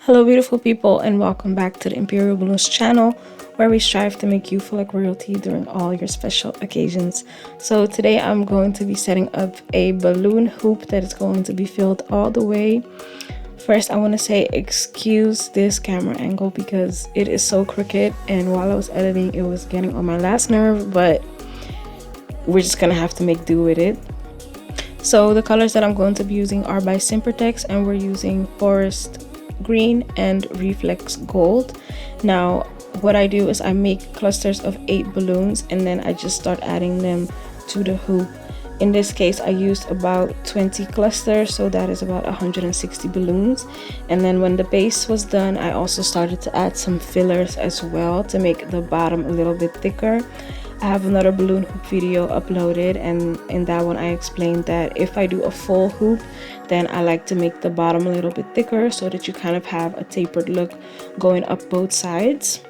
Hello beautiful people, and welcome back to the Imperial Balloons channel, where we strive to make you feel like royalty during all your special occasions. So today I'm going to be setting up a balloon hoop that is going to be filled all the way. First I want to say excuse this camera angle because it is so crooked, and while I was editing it was getting on my last nerve, but we're just gonna have to make do with it. So the colors that I'm going to be using are by Sempertex, and we're using forest green and reflex gold. Now what I do is I make clusters of 8 balloons, and then I just start adding them to the hoop. In this case I used about 20 clusters, so that is about 160 balloons. And then when the base was done, I also started to add some fillers as well to make the bottom a little bit thicker. I have another balloon hoop video uploaded, and in that one I explained that if I do a full hoop, then I like to make the bottom a little bit thicker so that you kind of have a tapered look going up both sides.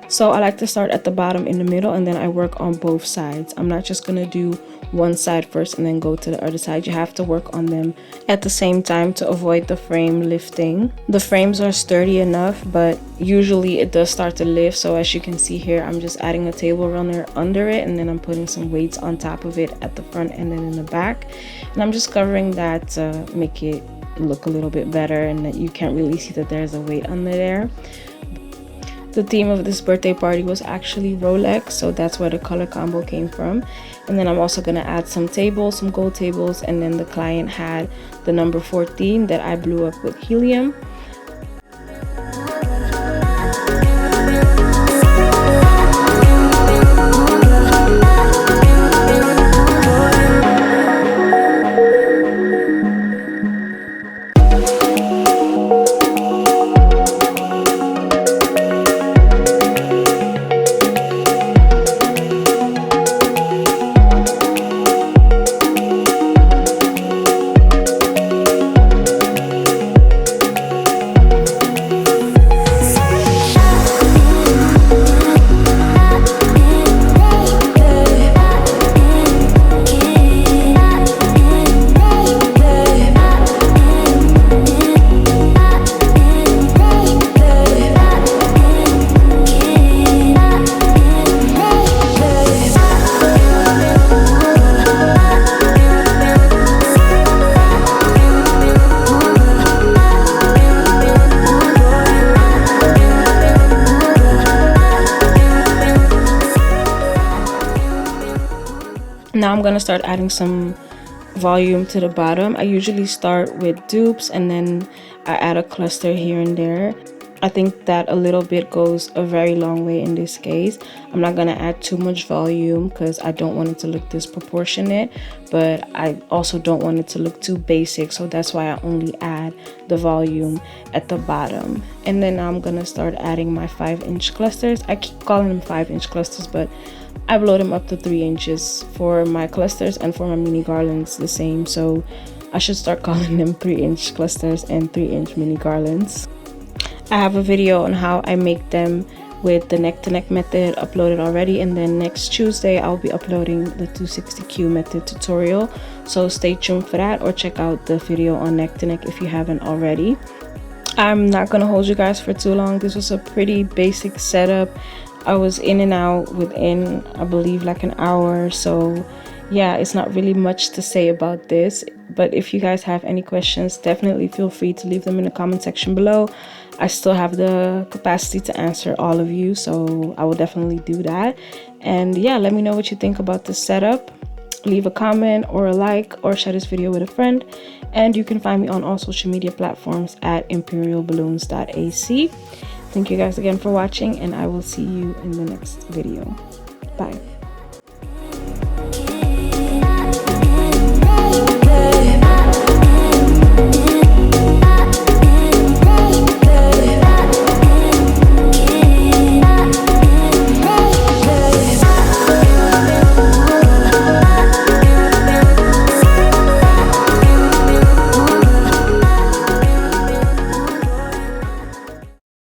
So I like to start at the bottom in the middle, and then I work on both sides. I'm not just gonna do one side first and then go to the other side. You have to work on them at the same time to avoid the frame lifting. The frames are sturdy enough, but usually it does start to lift. So as you can see here, I'm just adding a table runner under it, and then I'm putting some weights on top of it at the front and then in the back. And I'm just covering that to make it look a little bit better and that you can't really see that there's a weight under there. The theme of this birthday party was actually Rolex, so that's where the color combo came from. And then I'm also going to add some tables, some gold tables, and then the client had the number 14 that I blew up with helium. Now I'm going to start adding some volume to the bottom. I usually start with dupes and then I add a cluster here and there. I think that a little bit goes a very long way in this case. I'm not going to add too much volume because I don't want it to look disproportionate, but I also don't want it to look too basic, so that's why I only add the volume at the bottom. And then I'm going to start adding my 5-inch clusters. I keep calling them 5-inch clusters, but I blow them up to 3 inches for my clusters, and for my mini garlands the same, so I should start calling them 3-inch clusters and 3-inch mini garlands. I have a video on how I make them with the neck to neck method uploaded already, and then next Tuesday I'll be uploading the 260Q method tutorial, so stay tuned for that, or check out the video on neck to neck if you haven't already. I'm not gonna hold you guys for too long. This was a pretty basic setup. I was in and out within, I believe, like an hour, so yeah, it's not really much to say about this. But if you guys have any questions, definitely feel free to leave them in the comment section below. I still have the capacity to answer all of you, so I will definitely do that. And yeah, let me know what you think about this setup. Leave a comment or a like, or share this video with a friend. And you can find me on all social media platforms at imperialballoons.ac. Thank you guys again for watching, and I will see you in the next video. Bye.